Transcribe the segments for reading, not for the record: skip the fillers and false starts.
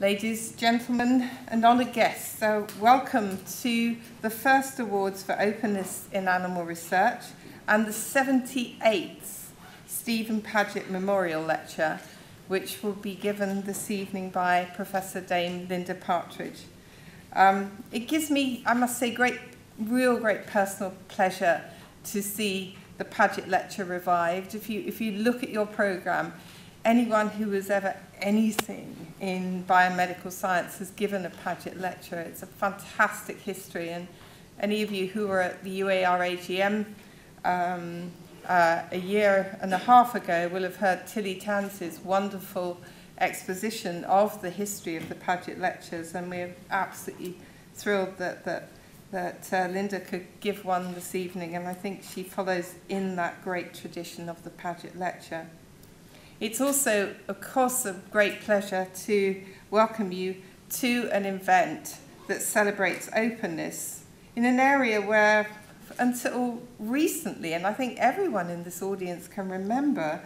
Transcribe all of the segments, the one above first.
Ladies, gentlemen, and honoured guests, so welcome to the first awards for openness in animal research and the 78th Stephen Paget Memorial Lecture, which will be given this evening by Professor Dame Linda Partridge. It gives me, I must say, real great personal pleasure to see the Paget Lecture revived. If you look at your programme, anyone who has ever anything in biomedical science has given a Paget Lecture. It's a fantastic history, and any of you who were at the UAR AGM a year and a half ago will have heard Tilly Tanz's wonderful exposition of the history of the Paget Lectures, and we're absolutely thrilled that Linda could give one this evening, and I think she follows in that great tradition of the Paget Lecture. It's also, of course, a great pleasure to welcome you to an event that celebrates openness in an area where, until recently, and I think everyone in this audience can remember,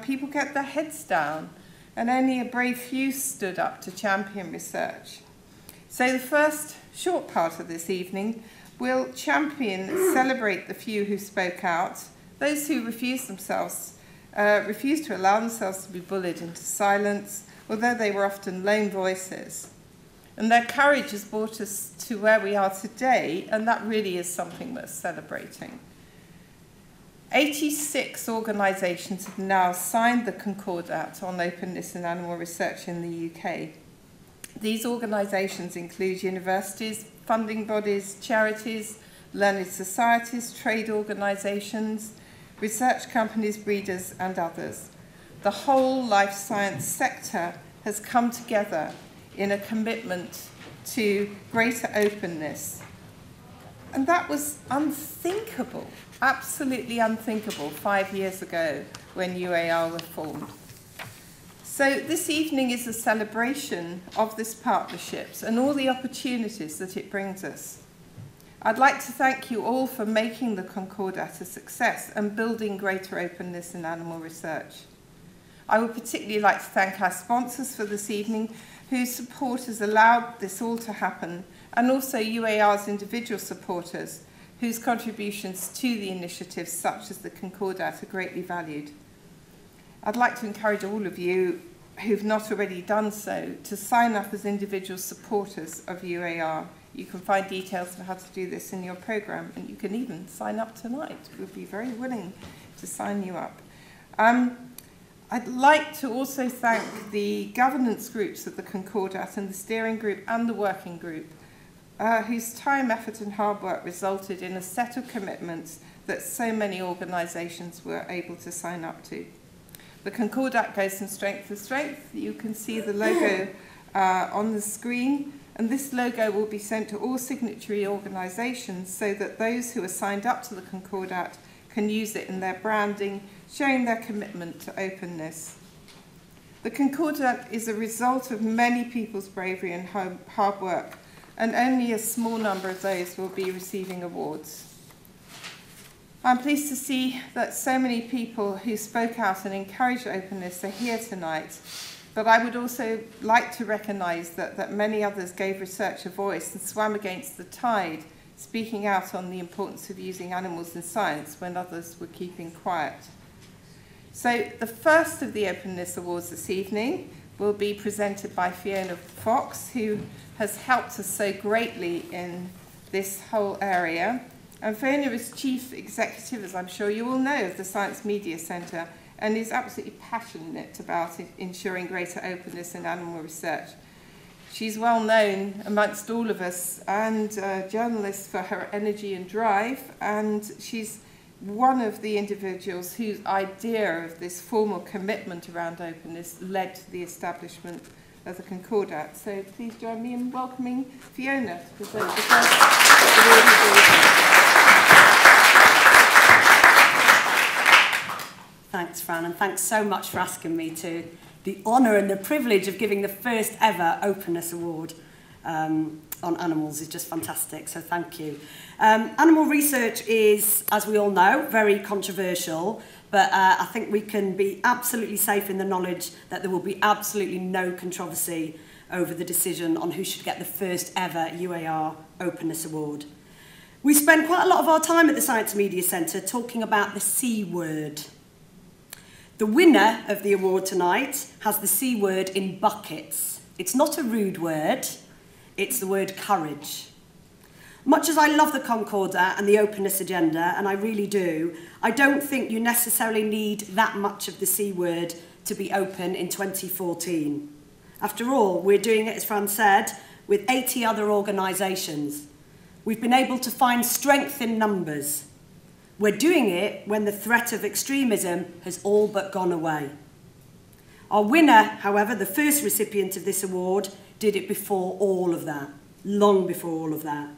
people kept their heads down and only a brave few stood up to champion research. So the first short part of this evening will celebrate the few who spoke out, those who refused to allow themselves to be bullied into silence, although they were often lone voices. And their courage has brought us to where we are today, and that really is something worth celebrating. 86 organisations have now signed the Concordat on openness in animal research in the UK. These organisations include universities, funding bodies, charities, learned societies, trade organisations, research companies, breeders, and others. The whole life science sector has come together in a commitment to greater openness. And that was unthinkable, absolutely unthinkable 5 years ago when UAR was formed. So this evening is a celebration of this partnership and all the opportunities that it brings us. I'd like to thank you all for making the Concordat a success and building greater openness in animal research. I would particularly like to thank our sponsors for this evening, whose support has allowed this all to happen, and also UAR's individual supporters, whose contributions to the initiatives such as the Concordat are greatly valued. I'd like to encourage all of you who've not already done so to sign up as individual supporters of UAR. You can find details of how to do this in your programme, and you can even sign up tonight. We'll be very willing to sign you up. I'd like to also thank the governance groups of the Concordat and the steering group and the working group, whose time, effort and hard work resulted in a set of commitments that so many organisations were able to sign up to. The Concordat goes from strength to strength. You can see the logo on the screen. And this logo will be sent to all signatory organisations so that those who are signed up to the Concordat can use it in their branding, showing their commitment to openness. The Concordat is a result of many people's bravery and hard work, and only a small number of those will be receiving awards. I'm pleased to see that so many people who spoke out and encouraged openness are here tonight. But I would also like to recognise that many others gave research a voice and swam against the tide, speaking out on the importance of using animals in science when others were keeping quiet. So the first of the Openness Awards this evening will be presented by Fiona Fox, who has helped us so greatly in this whole area. And Fiona is Chief Executive, as I'm sure you all know, of the Science Media Centre, and is absolutely passionate about ensuring greater openness in animal research. She's well known amongst all of us and journalists for her energy and drive, and she's one of the individuals whose idea of this formal commitment around openness led to the establishment of the Concordat. So please join me in welcoming Fiona to present the first award. Thanks, Fran, and thanks so much for asking me to the honour and the privilege of giving the first ever Openness Award on animals is just fantastic, so thank you. Animal research is, as we all know, very controversial, but I think we can be absolutely safe in the knowledge that there will be absolutely no controversy over the decision on who should get the first ever UAR Openness Award. We spend quite a lot of our time at the Science Media Centre talking about the C word. The winner of the award tonight has the C word in buckets. It's not a rude word, it's the word courage. Much as I love the Concordat and the openness agenda, and I really do, I don't think you necessarily need that much of the C word to be open in 2014. After all, we're doing it, as Fran said, with 80 other organisations. We've been able to find strength in numbers. We're doing it when the threat of extremism has all but gone away. Our winner, however, the first recipient of this award, did it before all of that, long before all of that.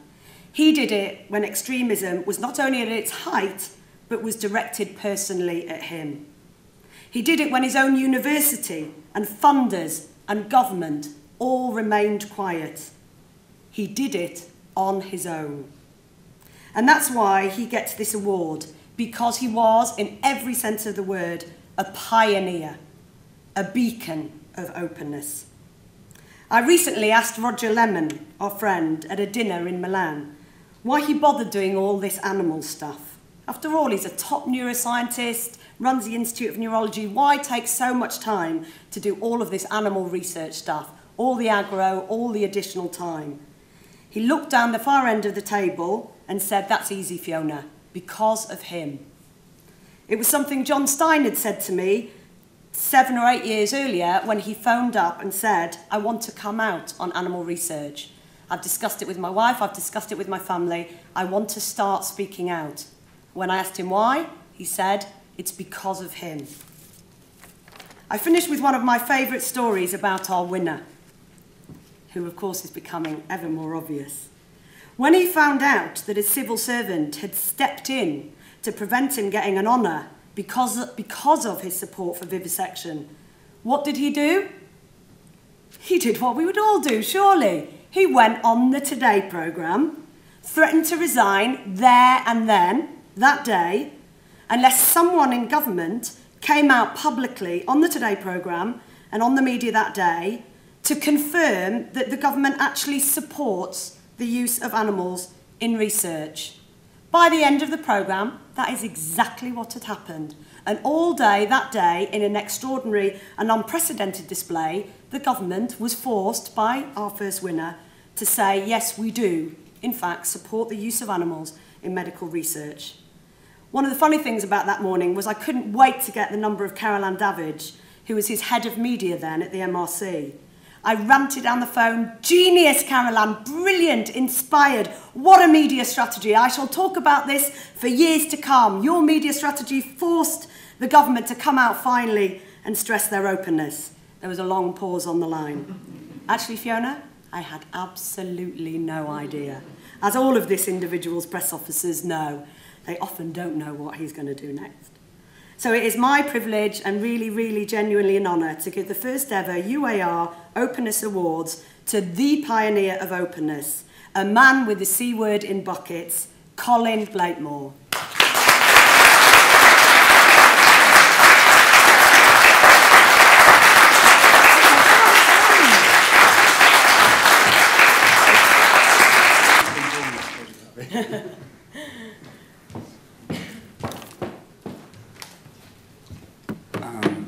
He did it when extremism was not only at its height, but was directed personally at him. He did it when his own university and funders and government all remained quiet. He did it on his own. And that's why he gets this award, because he was, in every sense of the word, a pioneer, a beacon of openness. I recently asked Roger Lemon, our friend, at a dinner in Milan, why he bothered doing all this animal stuff. After all, he's a top neuroscientist, runs the Institute of Neurology. Why take so much time to do all of this animal research stuff, all the aggro, all the additional time? He looked down the far end of the table and said, "That's easy, Fiona, because of him." It was something John Stein had said to me 7 or 8 years earlier when he phoned up and said, "I want to come out on animal research. I've discussed it with my wife, I've discussed it with my family, I want to start speaking out." When I asked him why, he said, "It's because of him." I finished with one of my favourite stories about our winner, who of course is becoming ever more obvious. When he found out that a civil servant had stepped in to prevent him getting an honour because of his support for vivisection, what did he do? He did what we would all do, surely. He went on the Today programme, threatened to resign there and then, that day, unless someone in government came out publicly on the Today programme and on the media that day to confirm that the government actually supports the use of animals in research. By the end of the programme, that is exactly what had happened. And all day that day, in an extraordinary and unprecedented display, the government was forced by our first winner to say, yes, we do, in fact, support the use of animals in medical research. One of the funny things about that morning was I couldn't wait to get the number of Caroline Davidge, who was his head of media then at the MRC. I ranted down the phone, "Genius, Caroline, brilliant, inspired, what a media strategy. I shall talk about this for years to come. Your media strategy forced the government to come out finally and stress their openness." There was a long pause on the line. Actually, Fiona, I had absolutely no idea. As all of this individual's press officers know, they often don't know what he's going to do next. So it is my privilege and really, really genuinely an honour to give the first ever UAR Openness Awards to the pioneer of openness, a man with the C word in buckets, Colin Blakemore.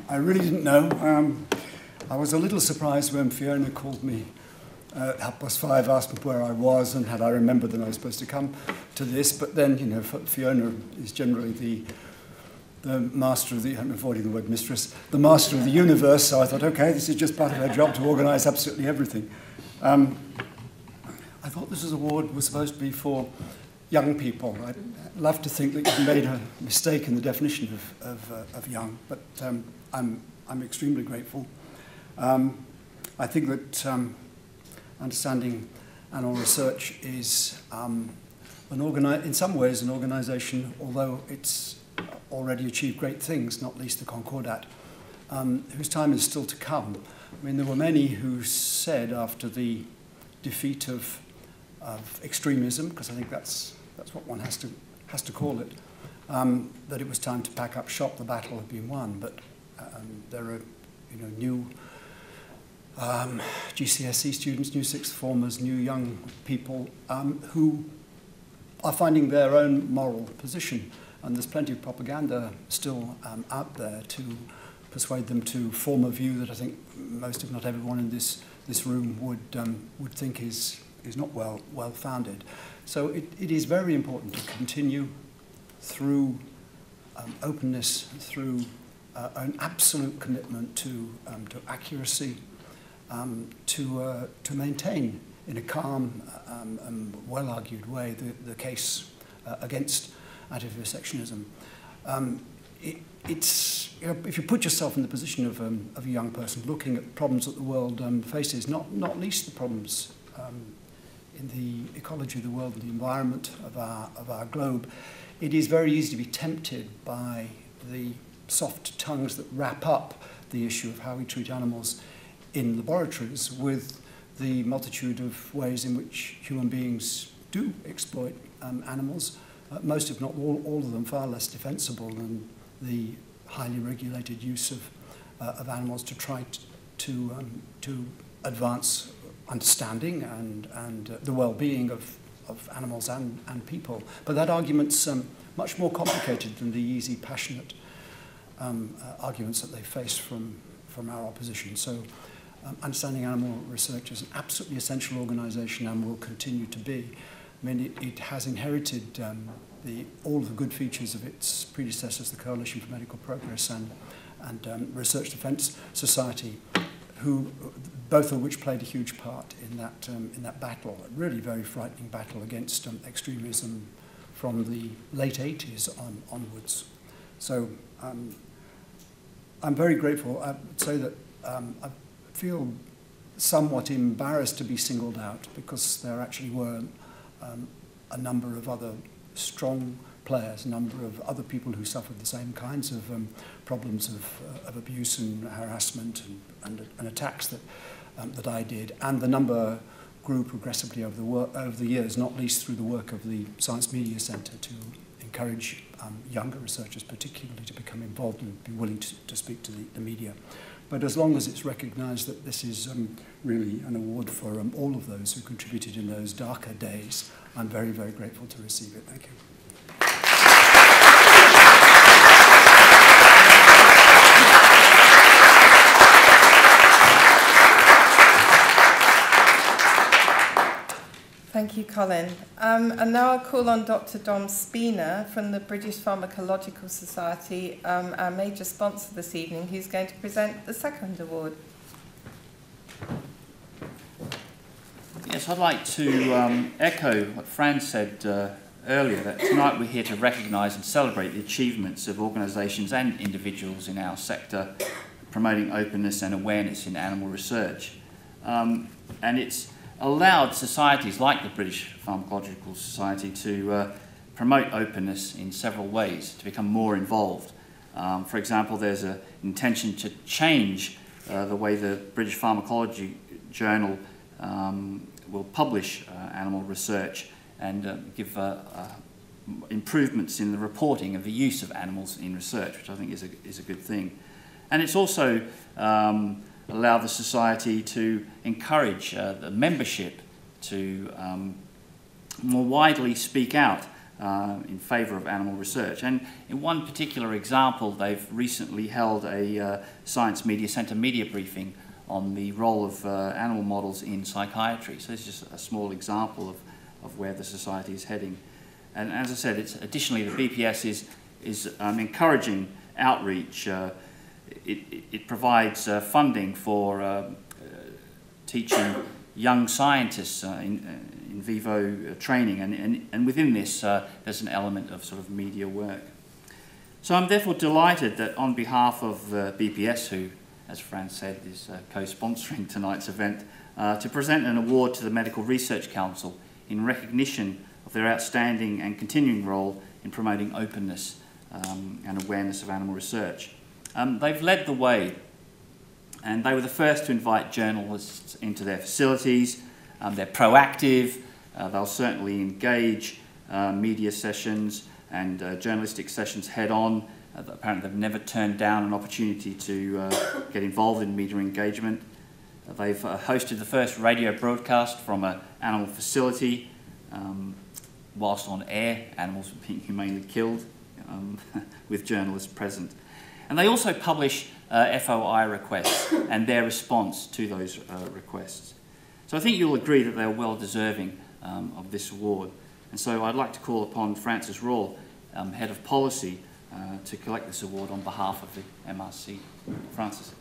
I really didn't know. I was a little surprised when Fiona called me at 5:30, asked me where I was and had I remembered that I was supposed to come to this. But then, you know, Fiona is generally the master of the, I'm avoiding the word mistress, the master of the universe. So I thought, okay, this is just part of her job to organise absolutely everything. I thought this award was supposed to be for young people. I'd love to think that you've made a mistake in the definition of young, but I'm extremely grateful. I think that understanding animal research is in some ways an organisation, although it's already achieved great things, not least the Concordat, whose time is still to come. I mean, there were many who said after the defeat of extremism, because I think that's what one has to call it, that it was time to pack up shop. The battle had been won, but there are, you know, GCSE students, new sixth formers, new young people who are finding their own moral position. And there's plenty of propaganda still out there to persuade them to form a view that I think most, if not everyone in this room would think is not well founded. So it is very important to continue through openness, through an absolute commitment to accuracy, to maintain in a calm and well-argued way the case against anti-vivisectionism. It's, you know, if you put yourself in the position of a young person looking at problems that the world faces, not least the problems in the ecology of the world and the environment of our globe, it is very easy to be tempted by the soft tongues that wrap up the issue of how we treat animals in laboratories with the multitude of ways in which human beings do exploit animals, most if not all of them far less defensible than the highly regulated use of animals to try to advance understanding and the well-being of animals and people. But that argument's much more complicated than the easy, passionate arguments that they face from our opposition. So Understanding Animal Research is an absolutely essential organisation and will continue to be. I mean, it has inherited all of the good features of its predecessors, the Coalition for Medical Progress and Research Defence Society, who both of which played a huge part in that battle, a really very frightening battle against extremism from the late 80s onwards. So I'm very grateful. I would say that I feel somewhat embarrassed to be singled out because there actually were a number of other strong players, a number of other people who suffered the same kinds of problems of abuse and harassment and attacks that I did, and the number grew progressively over the years, not least through the work of the Science Media Centre to encourage younger researchers particularly to become involved and be willing to speak to the media. But as long as it's recognised that this is really an award for all of those who contributed in those darker days, I'm very, very grateful to receive it. Thank you. Thank you, Colin. And now I'll call on Dr. Dom Spina from the British Pharmacological Society, our major sponsor this evening, who's going to present the second award. Yes, I'd like to echo what Fran said earlier, that tonight we're here to recognise and celebrate the achievements of organisations and individuals in our sector promoting openness and awareness in animal research. And it's allowed societies like the British Pharmacological Society to promote openness in several ways, to become more involved. For example, there's an intention to change the way the British Pharmacology Journal will publish animal research and give improvements in the reporting of the use of animals in research, which I think is a good thing. And it's also allow the society to encourage the membership to more widely speak out in favour of animal research. And in one particular example, they've recently held a Science Media Centre media briefing on the role of animal models in psychiatry. So this is just a small example of where the society is heading. And as I said, additionally, the BPS is encouraging outreach. It provides funding for teaching young scientists in vivo training, and within this there's an element of sort of media work. So I'm therefore delighted that on behalf of BPS, who, as Fran said, is co-sponsoring tonight's event, to present an award to the Medical Research Council in recognition of their outstanding and continuing role in promoting openness and awareness of animal research. They've led the way, and they were the first to invite journalists into their facilities. They're proactive. They'll certainly engage media sessions and journalistic sessions head-on. Apparently they've never turned down an opportunity to get involved in media engagement. They've hosted the first radio broadcast from an animal facility. Whilst on air, animals were being humanely killed, with journalists present. And they also publish FOI requests and their response to those requests. So I think you'll agree that they're well deserving of this award. And so I'd like to call upon Francis Rawle, Head of Policy, to collect this award on behalf of the MRC. Francis.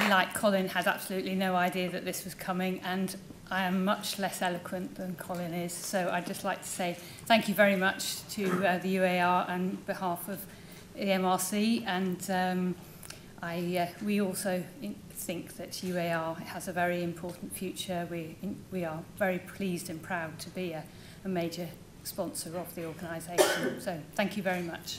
Like Colin, had absolutely no idea that this was coming, and I am much less eloquent than Colin is, so I'd just like to say thank you very much to the UAR on behalf of the MRC, and we also think that UAR has a very important future. We are very pleased and proud to be a major sponsor of the organisation, so thank you very much.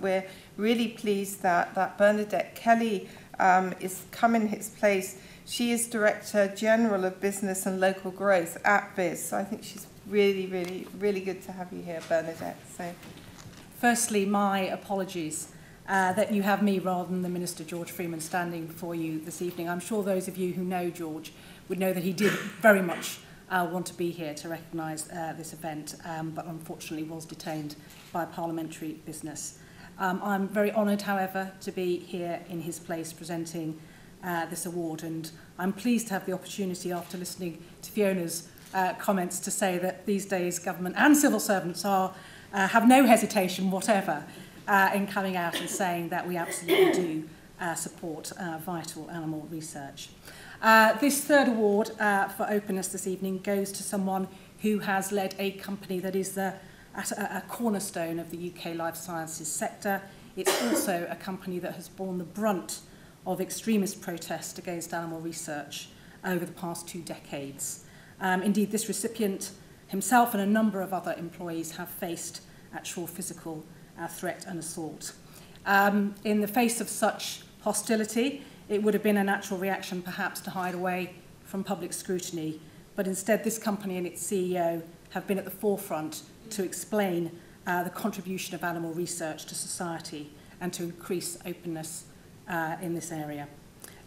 We're really pleased that Bernadette Kelly is come in his place. She is Director General of Business and Local Growth at BIS. So I think she's really, really good to have you here, Bernadette. So, firstly, my apologies that you have me rather than the Minister George Freeman standing before you this evening. I'm sure those of you who know George would know that he did very much want to be here to recognise this event, but unfortunately was detained by parliamentary business. I'm very honoured, however, to be here in his place presenting this award, and I'm pleased to have the opportunity, after listening to Fiona's comments, to say that these days government and civil servants have no hesitation whatever in coming out and saying that we absolutely do support vital animal research. This third award for openness this evening goes to someone who has led a company that is at a cornerstone of the UK life sciences sector. It's also a company that has borne the brunt of extremist protest against animal research over the past 2 decades. Indeed, this recipient himself and a number of other employees have faced actual physical threat and assault. In the face of such hostility, it would have been a natural reaction perhaps to hide away from public scrutiny, but instead this company and its CEO have been at the forefront to explain the contribution of animal research to society and to increase openness in this area.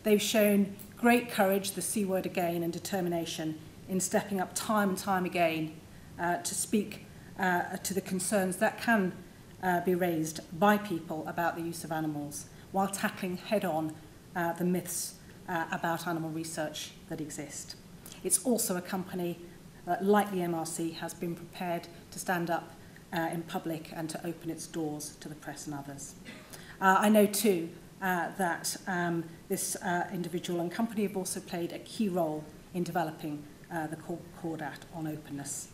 They've shown great courage, the C word again, and determination in stepping up time and time again to speak to the concerns that can be raised by people about the use of animals, while tackling head-on the myths about animal research that exist. It's also a company like the MRC, has been prepared to stand up in public and to open its doors to the press and others. I know too that this individual and company have also played a key role in developing the Concordat on openness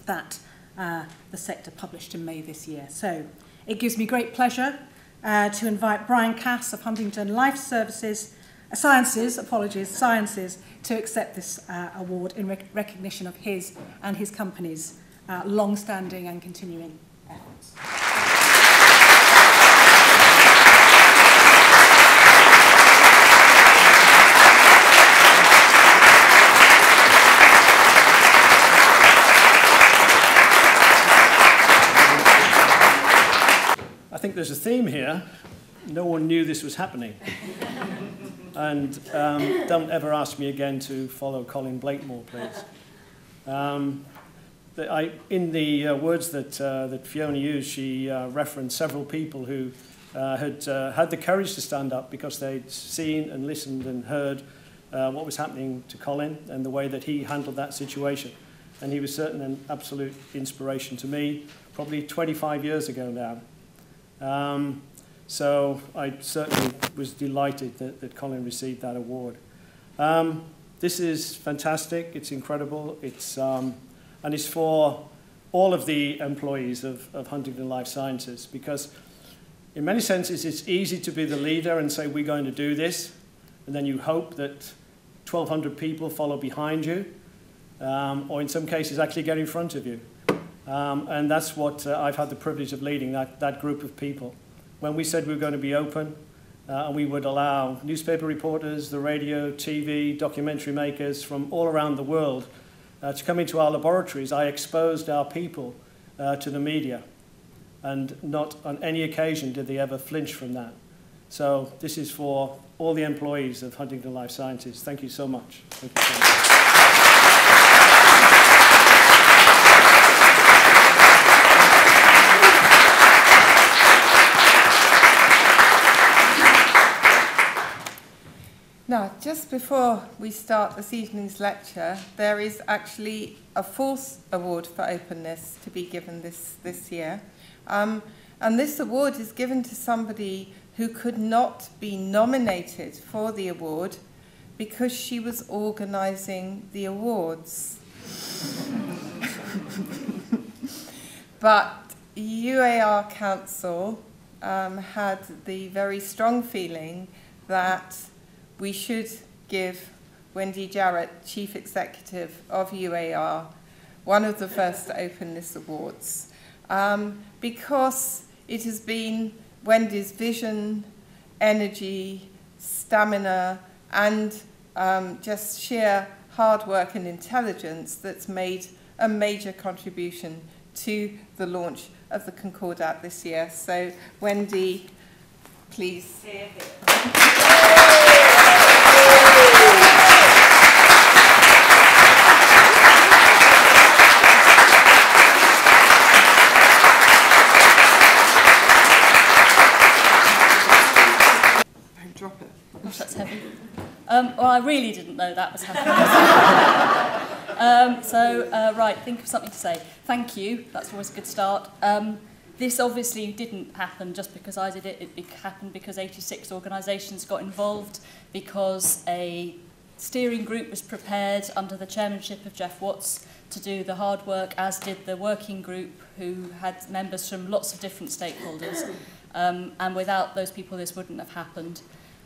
that the sector published in May this year. So it gives me great pleasure to invite Brian Cass of Huntingdon Life Sciences, to accept this award in recognition of his and his company's long-standing and continuing efforts. I think there's a theme here. No one knew this was happening. And don't ever ask me again to follow Colin Blakemore, please. In the words that Fiona used, she referenced several people who had the courage to stand up because they'd seen and listened and heard what was happening to Colin and the way that he handled that situation. And he was certainly an absolute inspiration to me, probably 25 years ago now. So I certainly was delighted that Colin received that award. This is fantastic. It's incredible. And it's for all of the employees of Huntingdon Life Sciences, because in many senses it's easy to be the leader and say we're going to do this, and then you hope that 1,200 people follow behind you, or in some cases actually get in front of you. And that's what I've had the privilege of leading, that group of people. When we said we were going to be open and we would allow newspaper reporters, the radio, TV, documentary makers from all around the world to come into our laboratories, I exposed our people to the media. And not on any occasion did they ever flinch from that. So this is for all the employees of Huntingdon Life Sciences. Thank you so much. Thank you so much. Now, just before we start this evening's lecture, there is actually a fourth award for openness to be given this year. And this award is given to somebody who could not be nominated for the award because she was organising the awards. But UAR Council had the very strong feeling that we should give Wendy Jarrett, Chief Executive of UAR, one of the first Openness Awards, because it has been Wendy's vision, energy, stamina, and just sheer hard work and intelligence that's made a major contribution to the launch of the Concordat this year. So, Wendy, please. Here. Drop it. Gosh, that's heavy. Well, I really didn't know that was happening. Right, think of something to say. Thank you. That's always a good start. This obviously didn't happen just because I did it. It happened because 86 organisations got involved, because a steering group was prepared under the chairmanship of Jeff Watts to do the hard work, as did the working group, who had members from lots of different stakeholders. And without those people, this wouldn't have happened.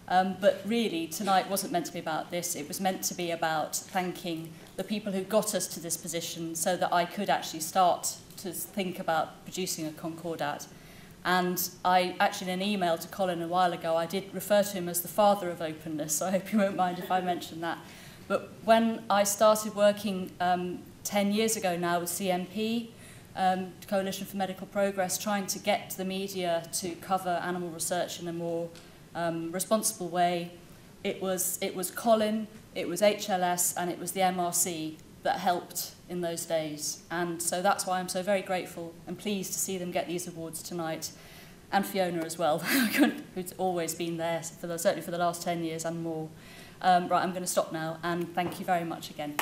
But really, tonight wasn't meant to be about this. It was meant to be about thanking the people who got us to this position so that I could actually start to think about producing a Concordat. And I actually, in an email to Colin a while ago, I did refer to him as the father of openness, so I hope you won't mind if I mention that. But when I started working 10 years ago now with CMP, Coalition for Medical Progress, trying to get the media to cover animal research in a more responsible way, it was Colin, it was HLS, and it was the MRC that helped in those days. And so that's why I'm so very grateful and pleased to see them get these awards tonight. And Fiona as well, who's always been there, certainly for the last 10 years and more. Right, I'm going to stop now, and thank you very much again.